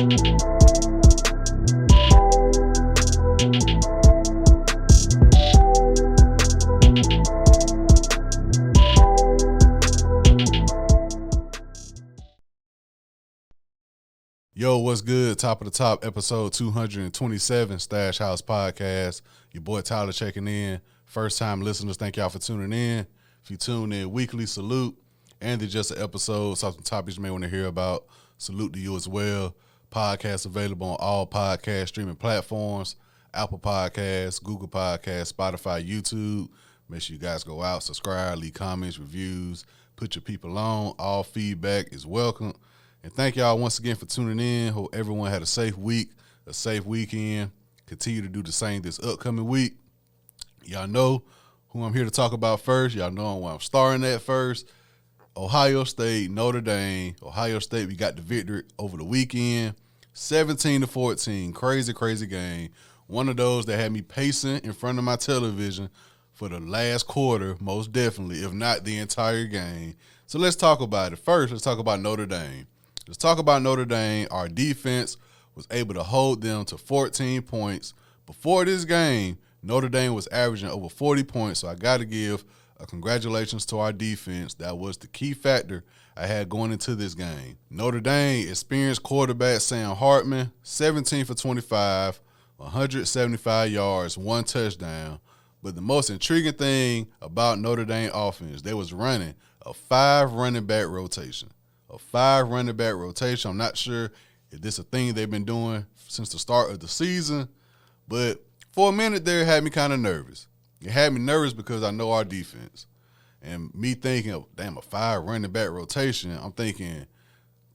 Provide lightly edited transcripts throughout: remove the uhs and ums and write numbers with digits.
Yo, what's good? Top of the top, episode 227, Stash House Podcast. Your boy Tyler checking in. First time listeners, thank y'all for tuning in. If you tune in weekly, salute. And it's just an episode, some topics you may want to hear about. Salute to you as well. Podcast available on all podcast streaming platforms. Apple Podcasts, Google Podcasts, Spotify, YouTube. Make sure you guys go out, subscribe, leave comments, reviews, put your people on. All feedback is welcome. And thank y'all once again for tuning in. Hope everyone had a safe week, a safe weekend. Continue to do the same this upcoming week. Y'all know who I'm here to talk about first. Y'all know where I'm starting at first. Ohio State, Notre Dame. Ohio State, we got the victory over the weekend. 17-14. Crazy, crazy game. One of those that had me pacing in front of my television for the last quarter, most definitely, if not the entire game. So let's talk about it. First, let's talk about Notre Dame. Let's talk about Notre Dame. Our defense was able to hold them to 14 points. Before this game, Notre Dame was averaging over 40 points, so I got to give a congratulations to our defense. That was the key factor I had going into this game. Notre Dame experienced quarterback Sam Hartman, 17 for 25, 175 yards, 1 touchdown. But the most intriguing thing about Notre Dame offense, they was running a 5 running back rotation. A 5 running back rotation. I'm not sure if this is a thing they've been doing since the start of the season, but for a minute there, it had me kind of nervous. It had me nervous because I know our defense. And me thinking, of, damn, a 5 running back rotation, I'm thinking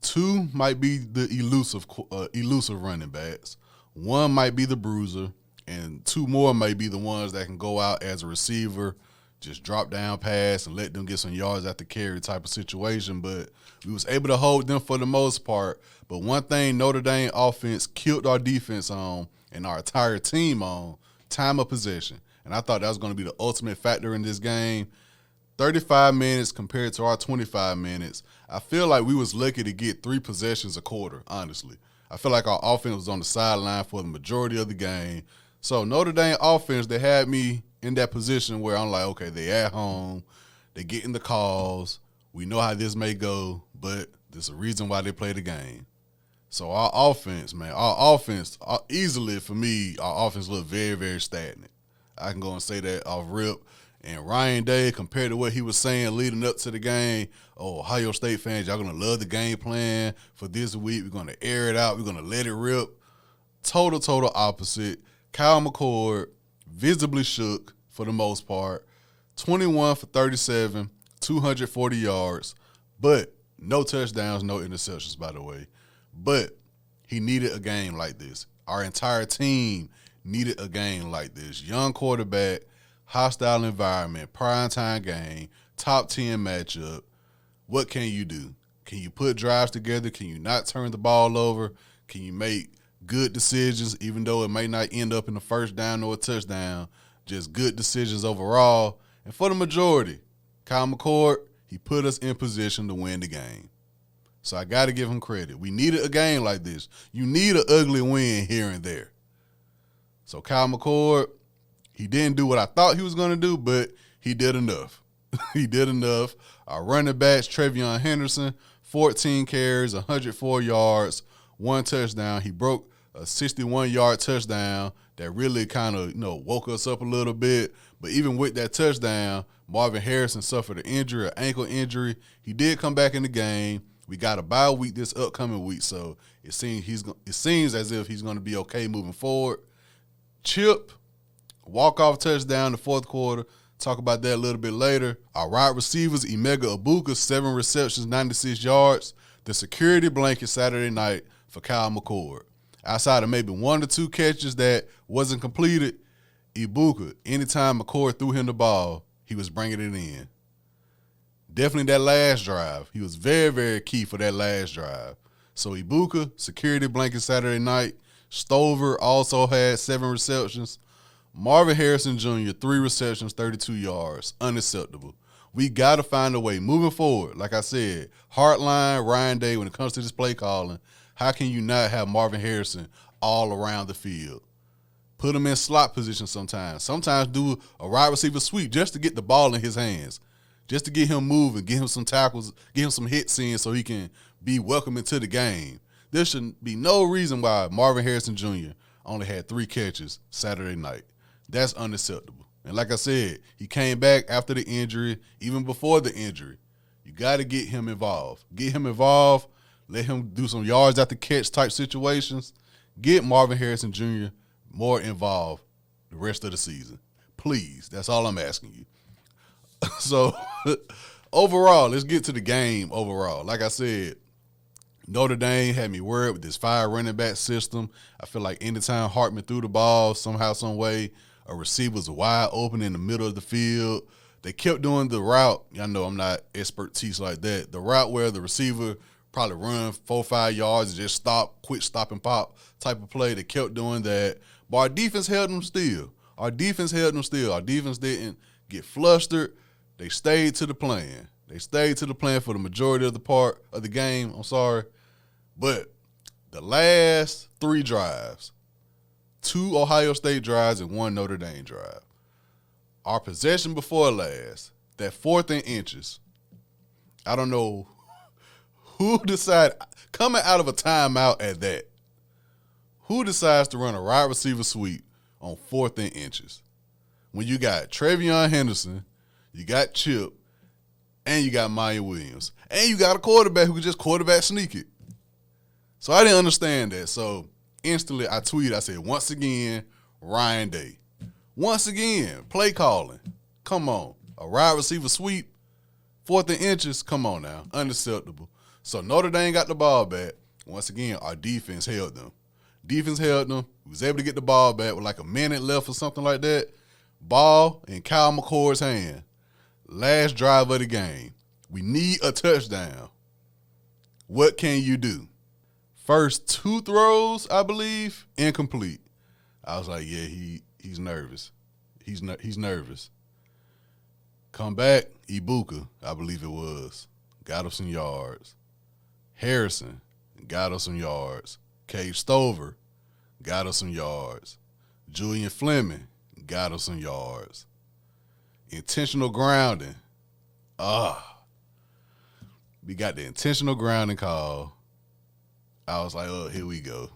2 might be the elusive running backs. 1 might be the bruiser, and 2 more might be the ones that can go out as a receiver, just drop down pass and let them get some yards after carry type of situation. But we was able to hold them for the most part. But one thing Notre Dame offense killed our defense on and our entire team on, time of possession. And I thought that was going to be the ultimate factor in this game. 35 minutes compared to our 25 minutes. I feel like we was lucky to get 3 possessions a quarter, honestly. I feel like our offense was on the sideline for the majority of the game. So Notre Dame offense, they had me in that position where I'm like, okay, they at home, they getting the calls, we know how this may go, but there's a reason why they play the game. So our offense, easily for me, our offense looked very, very stagnant. I can go and say that off rip. And Ryan Day, compared to what he was saying leading up to the game, Ohio State fans, y'all going to love the game plan for this week. We're going to air it out. We're going to let it rip. Total opposite. Kyle McCord visibly shook for the most part. 21 for 37, 240 yards, but no touchdowns, no interceptions, by the way. But he needed a game like this. Our entire team needed a game like this. Young quarterback, hostile environment, primetime game, top 10 matchup. What can you do? Can you put drives together? Can you not turn the ball over? Can you make good decisions, even though it may not end up in a first down or a touchdown? Just good decisions overall. And for the majority, Kyle McCord, he put us in position to win the game. So I got to give him credit. We needed a game like this. You need an ugly win here and there. So Kyle McCord, he didn't do what I thought he was going to do, but he did enough. He did enough. Our running backs, Trevion Henderson, 14 carries, 104 yards, 1 touchdown. He broke a 61-yard touchdown that really kind of, woke us up a little bit. But even with that touchdown, Marvin Harrison suffered an injury, an ankle injury. He did come back in the game. We got a bye week this upcoming week, so it seems as if he's going to be okay moving forward. Chip, walk-off touchdown in the fourth quarter. Talk about that a little bit later. Our wide receivers, Emeka Ibuka, 7 receptions, 96 yards. The security blanket Saturday night for Kyle McCord. Outside of maybe 1 or 2 catches that wasn't completed, Ibuka, anytime McCord threw him the ball, he was bringing it in. Definitely that last drive. He was very, very key for that last drive. So Ibuka, security blanket Saturday night. Stover also had 7 receptions. Marvin Harrison Jr., 3 receptions, 32 yards. Unacceptable. We got to find a way. Moving forward, like I said, Hardline, Ryan Day, when it comes to this play calling, how can you not have Marvin Harrison all around the field? Put him in slot position sometimes. Sometimes do a wide receiver sweep just to get the ball in his hands, just to get him moving, get him some tackles, get him some hits in so he can be welcome into the game. There should be no reason why Marvin Harrison Jr. only had 3 catches Saturday night. That's unacceptable. And like I said, he came back after the injury, even before the injury. You got to get him involved. Get him involved. Let him do some yards after catch type situations. Get Marvin Harrison Jr. more involved the rest of the season. Please. That's all I'm asking you. So, overall, let's get to the game overall. Like I said, Notre Dame had me worried with this 5 running back system. I feel like anytime Hartman threw the ball somehow, some way, a receiver was wide open in the middle of the field. They kept doing the route. Y'all know I'm not expertise like that. The route where the receiver probably run 4 or 5 yards and just stop, quick stop and pop type of play. They kept doing that. But our defense held them still. Our defense didn't get flustered. They stayed to the plan. They stayed to the plan for the majority of the part of the game. I'm sorry. But the last 3 drives, 2 Ohio State drives and 1 Notre Dame drive, our possession before last, that 4th and inches, I don't know who decided, coming out of a timeout at that, who decides to run a wide receiver sweep on 4th and inches? When you got Travion Henderson, you got Chip, and you got Maya Williams, and you got a quarterback who could just quarterback sneak it. So I didn't understand that. So instantly I tweeted, I said, once again, Ryan Day. Once again, play calling. Come on. A wide receiver sweep, 4th and inches, come on now. Unacceptable. So Notre Dame got the ball back. Once again, our defense held them. We was able to get the ball back with like a minute left or something like that. Ball in Kyle McCord's hand. Last drive of the game. We need a touchdown. What can you do? First 2 throws, I believe, incomplete. I was like, yeah, he's nervous. He's nervous. Come back, Ibuka, I believe it was. Got us some yards. Harrison got us some yards. Cage Stover got us some yards. Julian Fleming got us some yards. Intentional grounding. We got the intentional grounding call. I was like, oh, here we go.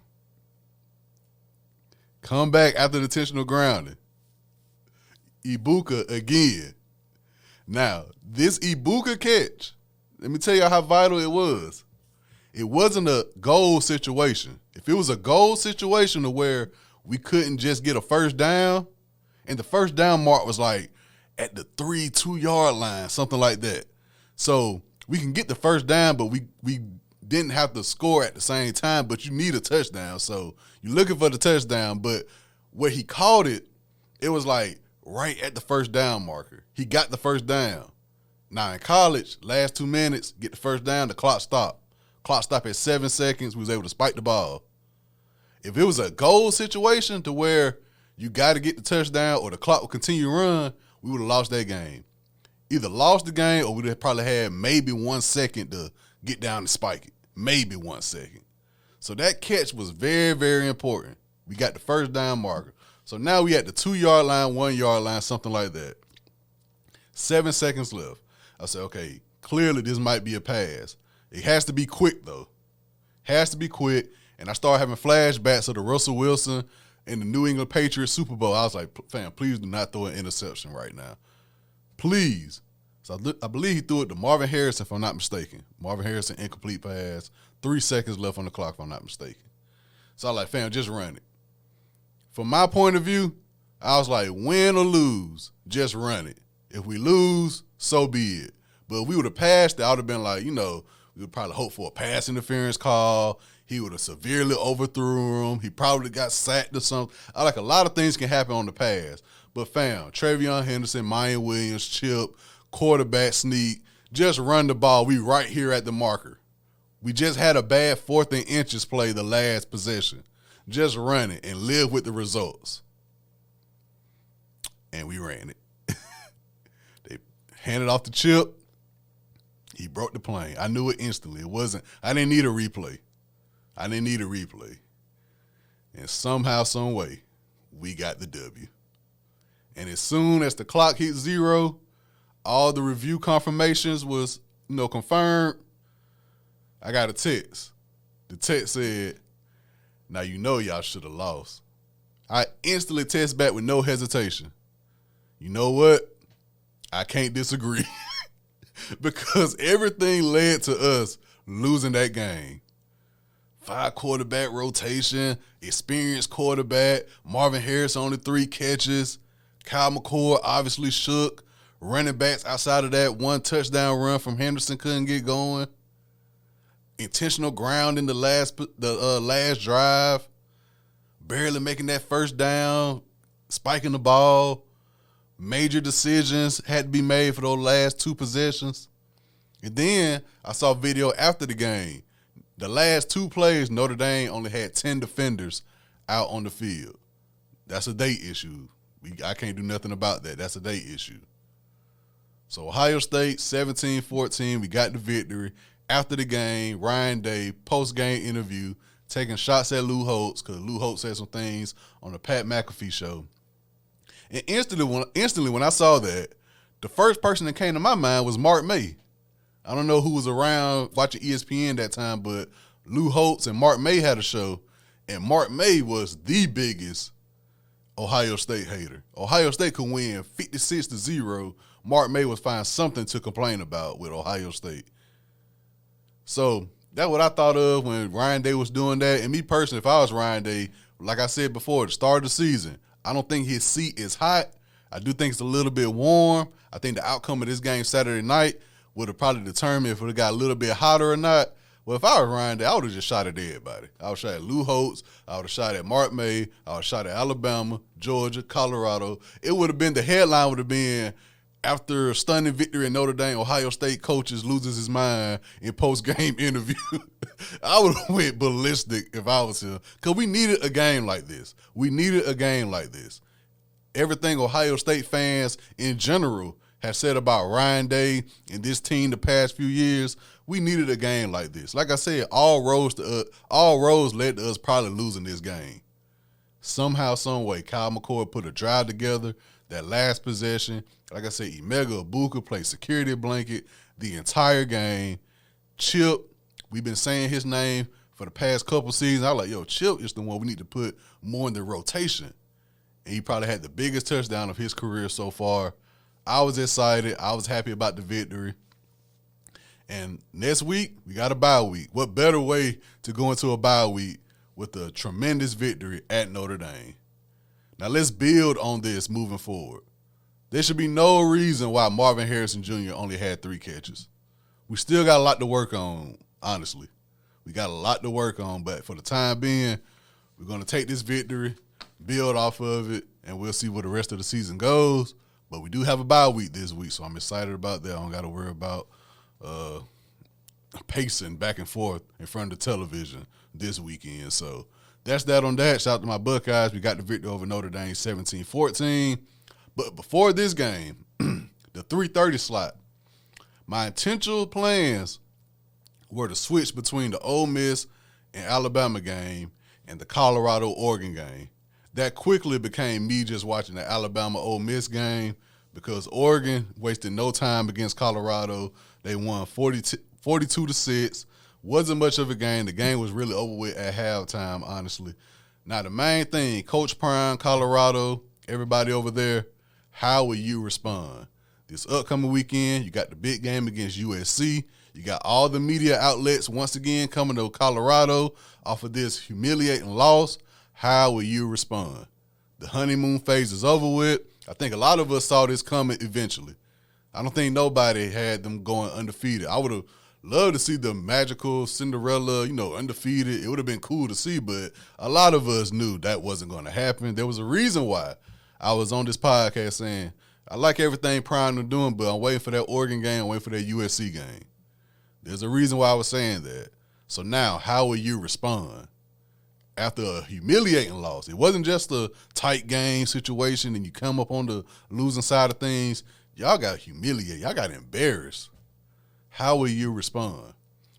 Come back after the intentional grounding. Ibuka again. Now, this Ibuka catch, let me tell you how vital it was. It wasn't a goal situation. If it was a goal situation to where we couldn't just get a first down, and the first down mark was like at the 2-yard line, something like that. So we can get the first down, but we didn't have to score at the same time, but you need a touchdown. So you're looking for the touchdown, but where he caught it, it was like right at the first down marker. He got the first down. Now in college, last 2 minutes, get the first down, the clock stopped. Clock stopped at 7 seconds. We was able to spike the ball. If it was a goal situation to where you got to get the touchdown or the clock will continue to run, we would have lost that game. Either lost the game or we'd have probably had maybe 1 second to get down and spike it. Maybe 1 second. So that catch was very, very important. We got the first down marker. So now we at the 2-yard line, 1-yard line, something like that. 7 seconds left. I said, okay, clearly this might be a pass. It has to be quick, though. Has to be quick. And I started having flashbacks of the Russell Wilson and the New England Patriots Super Bowl. I was like, fam, please do not throw an interception right now. Please. So I believe he threw it to Marvin Harrison, if I'm not mistaken. Marvin Harrison, incomplete pass. 3 seconds left on the clock, if I'm not mistaken. So I was like, fam, just run it. From my point of view, I was like, win or lose, just run it. If we lose, so be it. But if we would have passed it, I would have been like, we would probably hope for a pass interference call. He would have severely overthrew him. He probably got sacked or something. I like a lot of things can happen on the pass. But fam, Travion Henderson, Maya Williams, Chip, quarterback sneak, just run the ball. We right here at the marker. We just had a bad 4th and inches play the last possession. Just run it and live with the results. And we ran it. handed off the chip. He broke the plane. I knew it instantly. I didn't need a replay. And somehow, some way, we got the W. And as soon as the clock hit 0, all the review confirmations was, confirmed. I got a text. The text said, now y'all should have lost. I instantly text back with no hesitation. You know what? I can't disagree. Because everything led to us losing that game. 5 quarterback rotation, experienced quarterback, Marvin Harris only 3 catches, Kyle McCord obviously shook, running backs outside of that 1 touchdown run from Henderson couldn't get going, intentional ground in the last drive, barely making that first down, spiking the ball, major decisions had to be made for those last 2 possessions. And then I saw video after the game. The last 2 plays, Notre Dame only had 10 defenders out on the field. That's a day issue. I can't do nothing about that. That's a day issue. So Ohio State, 17-14, we got the victory. After the game, Ryan Day, post-game interview, taking shots at Lou Holtz because Lou Holtz said some things on the Pat McAfee show. And instantly when I saw that, the first person that came to my mind was Mark May. I don't know who was around watching ESPN that time, but Lou Holtz and Mark May had a show, and Mark May was the biggest Ohio State hater. Ohio State could win 56-0. Mark May would find something to complain about with Ohio State. So that's what I thought of when Ryan Day was doing that. And me personally, if I was Ryan Day, like I said before, the start of the season, I don't think his seat is hot. I do think it's a little bit warm. I think the outcome of this game Saturday night would have probably determined if it got a little bit hotter or not. Well, if I was Ryan Day, I would have just shot at everybody. I would have shot at Lou Holtz. I would have shot at Mark May. I would have shot at Alabama, Georgia, Colorado. It would have been, the headline would have been, after a stunning victory in Notre Dame, Ohio State coaches loses his mind in post-game interview. I would have went ballistic if I was him, because we needed a game like this. Everything Ohio State fans in general have said about Ryan Day and this team the past few years, we needed a game like this. Like I said, all roads led to us probably losing this game. Somehow, some way, Kyle McCord put a drive together. That last possession, like I said, Emeka Ibuka played security blanket the entire game. Chip, we've been saying his name for the past couple seasons. I was like, Chip is the one we need to put more in the rotation. And he probably had the biggest touchdown of his career so far. I was excited. I was happy about the victory. And next week, we got a bye week. What better way to go into a bye week with a tremendous victory at Notre Dame? Now, let's build on this moving forward. There should be no reason why Marvin Harrison Jr. only had 3 catches. We still got a lot to work on, honestly. We got a lot to work on, but for the time being, we're going to take this victory, build off of it, and we'll see where the rest of the season goes. But we do have a bye week this week, so I'm excited about that. I don't got to worry about pacing back and forth in front of the television this weekend. So that's that on that. Shout out to my Buckeyes. We got the victory over Notre Dame 17-14. But before this game, the 3:30 slot, my intentional plans were to switch between the Ole Miss and Alabama game and the Colorado-Oregon game. That quickly became me just watching the Alabama-Ole Miss game because Oregon wasted no time against Colorado. They won 42-6. Wasn't much of a game. The game was really over with at halftime, honestly. Now, the main thing, Coach Prime, Colorado, everybody over there, how will you respond? This upcoming weekend, you got the big game against USC. You got all the media outlets once again coming to Colorado off of this humiliating loss. How will you respond? The honeymoon phase is over with. I think a lot of us saw this coming eventually. I don't think nobody had them going undefeated. I would have loved to see the magical Cinderella, undefeated. It would have been cool to see, but a lot of us knew that wasn't going to happen. There was a reason why I was on this podcast saying, I like everything Prime is doing, but I'm waiting for that Oregon game, I'm waiting for that USC game. There's a reason why I was saying that. So now, how will you respond? After a humiliating loss, it wasn't just a tight game situation and you come up on the losing side of things. Y'all got humiliated. Y'all got embarrassed. How will you respond?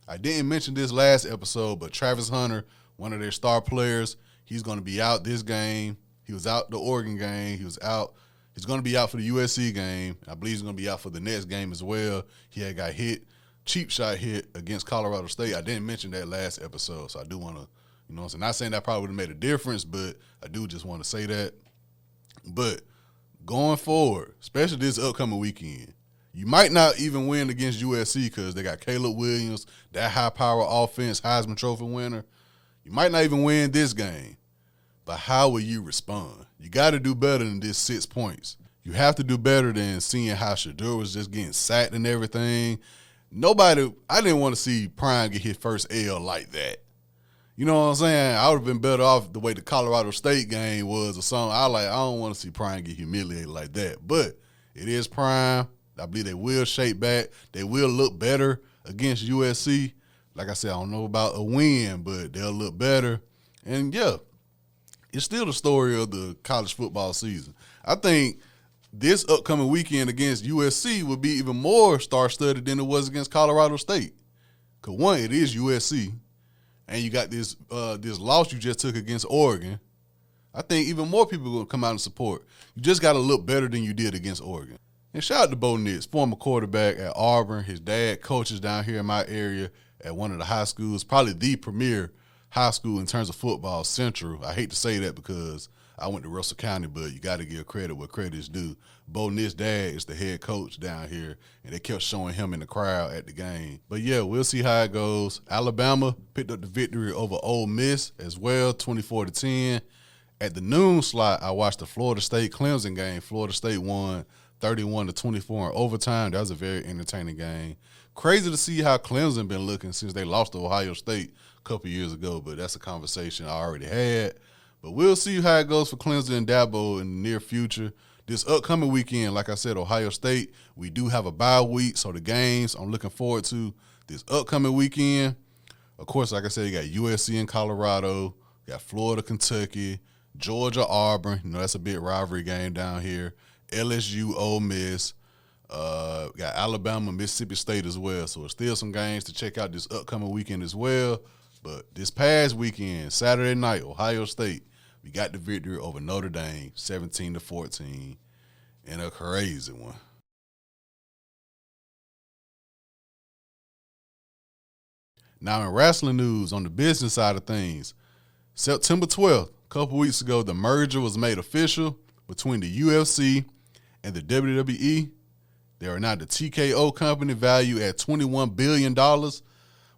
I didn't mention this last episode, but Travis Hunter, one of their star players, he's going to be out this game. He was out the Oregon game. He was out. He's going to be out for the USC game. I believe he's going to be out for the next game as well. He had got hit, cheap shot hit against Colorado State. I didn't mention that last episode, so I do want to, you know what I'm saying? Not saying that probably would have made a difference, but I do just want to say that. But going forward, especially this upcoming weekend, you might not even win against USC because they got Caleb Williams, that high-power offense, Heisman Trophy winner. You might not even win this game, but how will you respond? You got to do better than this 6 points. You have to do better than seeing how Shedeur was just getting sacked and everything. I didn't want to see Prime get his first L like that. You know what I'm saying? I would have been better off the way the Colorado State game was or something. I don't want to see Prime get humiliated like that. But it is Prime. I believe they will shape back. They will look better against USC. Like I said, I don't know about a win, but they'll look better. And, yeah, it's still the story of the college football season. I think this upcoming weekend against USC will be even more star-studded than it was against Colorado State. Because, one, it is USC, and you got this loss you just took against Oregon. I think even more people will come out and support. You just got to look better than you did against Oregon. And shout out to Bo Nix, former quarterback at Auburn. His dad coaches down here in my area at one of the high schools, probably the premier high school in terms of football, Central. I hate to say that because I went to Russell County, but you got to give credit where credit is due. Bo Nix's dad is the head coach down here, and they kept showing him in the crowd at the game. But, yeah, we'll see how it goes. Alabama picked up the victory over Ole Miss as well, 24-10. At the noon slot, I watched the Florida State-Clemson game. Florida State won 31-24 in overtime. That was a very entertaining game. Crazy to see how Clemson been looking since they lost to Ohio State a couple years ago, but that's a conversation I already had. But we'll see how it goes for Clemson and Dabo in the near future. This upcoming weekend, like I said, Ohio State, we do have a bye week, so the games I'm looking forward to this upcoming weekend. Of course, like I said, you got USC and Colorado, you got Florida, Kentucky, Georgia, Auburn. You know, that's a big rivalry game down here. LSU, Ole Miss, got Alabama, Mississippi State as well. So there's still some games to check out this upcoming weekend as well. But this past weekend, Saturday night, Ohio State, we got the victory over Notre Dame, 17-14, in a crazy one. Now in wrestling news, on the business side of things, September 12th, a couple weeks ago, the merger was made official between the UFC and the WWE. They are now the TKO company, valued at $21 billion,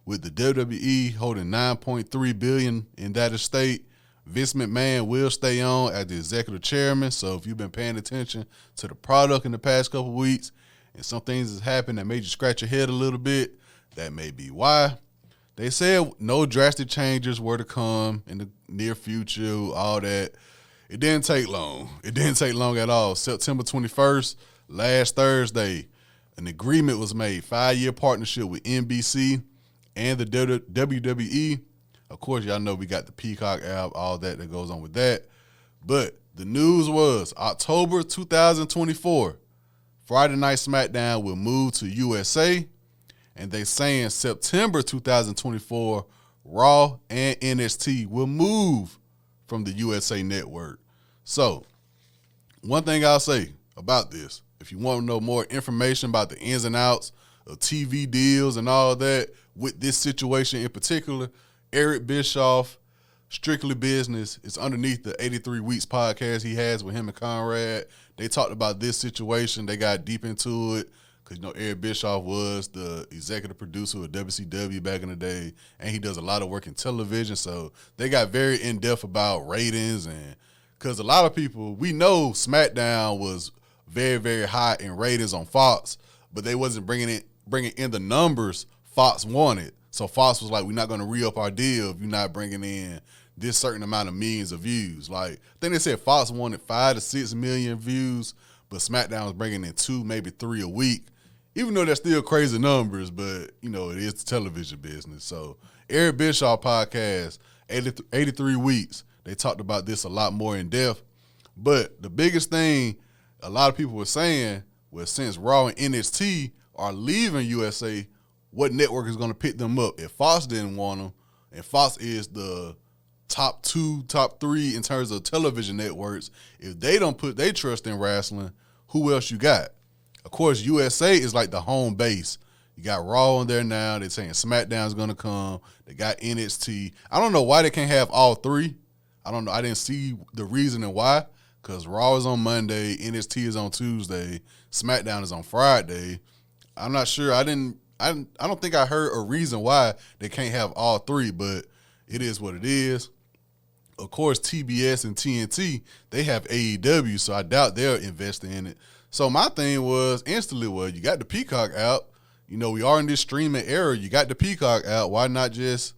with the WWE holding $9.3 billion in that estate. Vince McMahon will stay on as the executive chairman, so if you've been paying attention to the product in the past couple of weeks and some things has happened that made you scratch your head a little bit, that may be why. They said no drastic changes were to come in the near future, all that. It didn't take long. It didn't take long at all. September 21st, last Thursday, an agreement was made, 5-year partnership with NBC and the WWE. Of course, y'all know we got the Peacock app, all that goes on with that. But the news was October 2024, Friday Night SmackDown will move to USA, and they saying September 2024, Raw and NXT will move from the USA Network. So, one thing I'll say about this, if you want to know more information about the ins and outs of TV deals and all that with this situation in particular, Eric Bischoff, Strictly Business, is underneath the 83 Weeks podcast he has with him and Conrad. They talked about this situation. They got deep into it because, you know, Eric Bischoff was the executive producer of WCW back in the day, and he does a lot of work in television. So they got very in-depth about ratings, and because a lot of people, we know SmackDown was very, very high in ratings on Fox, but they wasn't bringing in the numbers Fox wanted. So Fox was like, we're not going to re-up our deal if you're not bringing in this certain amount of millions of views. Like, I think they said Fox wanted 5 to 6 million views, but SmackDown was bringing in 2, maybe 3 a week. Even though they're still crazy numbers, but, you know, it is the television business. So Eric Bischoff podcast, 83 Weeks, they talked about this a lot more in depth. But the biggest thing a lot of people were saying Well, since Raw and NXT are leaving USA, what network is going to pick them up? If Fox didn't want them, and Fox is the top 2, top 3 in terms of television networks, if they don't put their trust in wrestling, who else you got? Of course, USA is like the home base. You got Raw on there now. They're saying SmackDown's going to come. They got NXT. I don't know why they can't have all 3. I don't know. I didn't see the reasoning why, because Raw is on Monday, NXT is on Tuesday, SmackDown is on Friday. I'm not sure. I don't think I heard a reason why they can't have all 3, but it is what it is. Of course, TBS and TNT, they have AEW, so I doubt they're investing in it. So my thing was instantly, well, you got the Peacock app. You know, we are in this streaming era. You got the Peacock app. Why not just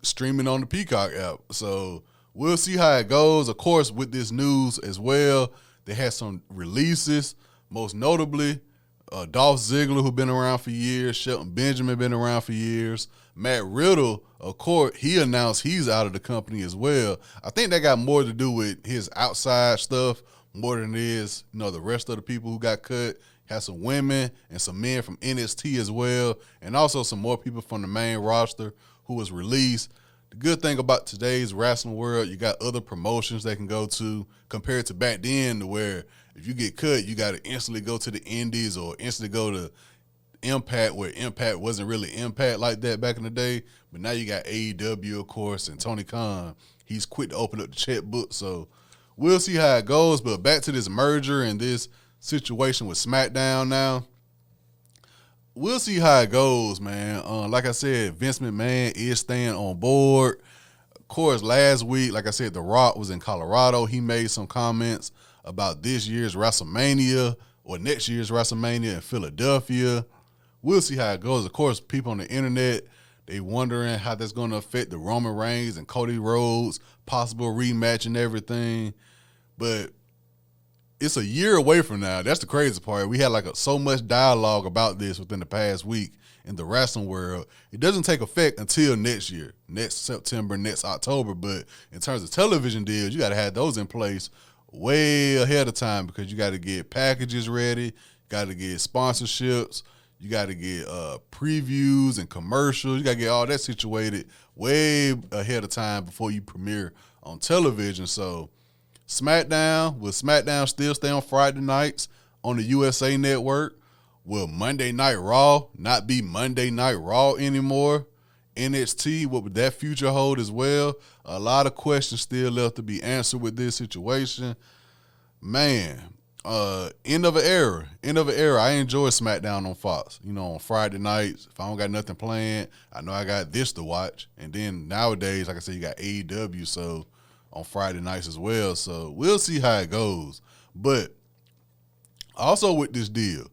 streaming on the Peacock app? So we'll see how it goes. Of course, with this news as well, they had some releases, most notably Dolph Ziggler, who's been around for years, Shelton Benjamin been around for years, Matt Riddle, of course, he announced he's out of the company as well. I think that got more to do with his outside stuff more than it is, the rest of the people who got cut. Had some women and some men from NXT as well, and also some more people from the main roster who was released. The good thing about today's wrestling world, you got other promotions they can go to compared to back then, where if you get cut, you got to instantly go to the Indies or instantly go to Impact, where Impact wasn't really Impact like that back in the day. But now you got AEW, of course, and Tony Khan. He's quick to open up the checkbook, so we'll see how it goes. But back to this merger and this situation with SmackDown now. We'll see how it goes, man. Like I said, Vince McMahon is staying on board. Of course, last week, like I said, The Rock was in Colorado. He made some comments about this year's WrestleMania or next year's WrestleMania in Philadelphia. We'll see how it goes. Of course, people on the internet, they wondering how that's going to affect the Roman Reigns and Cody Rhodes possible rematch and everything. But it's a year away from now. That's the crazy part. We had so much dialogue about this within the past week in the wrestling world. It doesn't take effect until next year, next September, next October. But in terms of television deals, you got to have those in place way ahead of time, because you got to get packages ready, got to get sponsorships, you got to get previews and commercials. You got to get all that situated way ahead of time before you premiere on television. So SmackDown, will SmackDown still stay on Friday nights on the USA Network? Will Monday Night Raw not be Monday Night Raw anymore? NXT, what would that future hold as well? A lot of questions still left to be answered with this situation. Man, end of an era. I enjoy SmackDown on Fox. On Friday nights, if I don't got nothing planned, I know I got this to watch. And then nowadays, like I said, you got AEW, so on Friday nights as well. So we'll see how it goes. But also with this deal,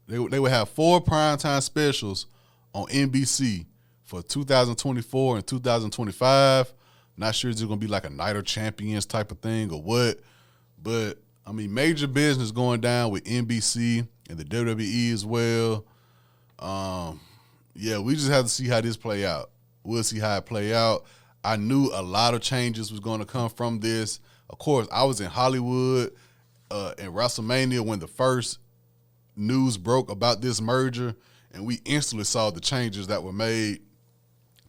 they would have 4 primetime specials on NBC for 2024 and 2025. Not sure it's going to be like a Night of Champions type of thing or what. But, major business going down with NBC and the WWE as well. We just have to see how this play out. We'll see how it play out. I knew a lot of changes was going to come from this. Of course, I was in Hollywood in WrestleMania when the first news broke about this merger, and we instantly saw the changes that were made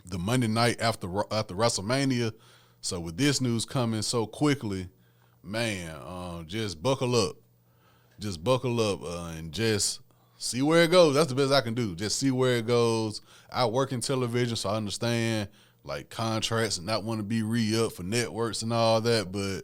the Monday night after WrestleMania. So with this news coming so quickly, man, just buckle up. Just buckle up and just see where it goes. That's the best I can do. Just see where it goes. I work in television, so I understand contracts and not want to be re-up for networks and all that, but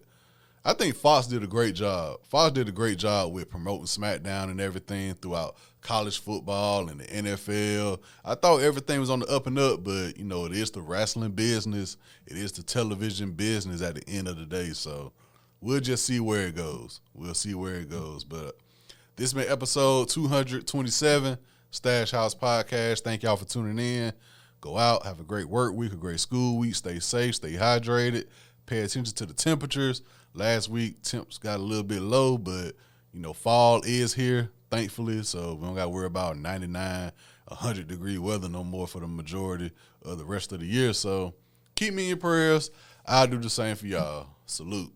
I think Fox did a great job. Fox did a great job with promoting SmackDown and everything throughout college football and the NFL. I thought everything was on the up and up, but, it is the wrestling business. It is the television business at the end of the day, so we'll just see where it goes. We'll see where it goes, but this has been episode 227, Stash House Podcast. Thank y'all for tuning in. Go out, have a great work week, a great school week, stay safe, stay hydrated, pay attention to the temperatures. Last week, temps got a little bit low, but, fall is here, thankfully, so we don't got to worry about 99, 100-degree weather no more for the majority of the rest of the year. So keep me in your prayers. I'll do the same for y'all. Salute.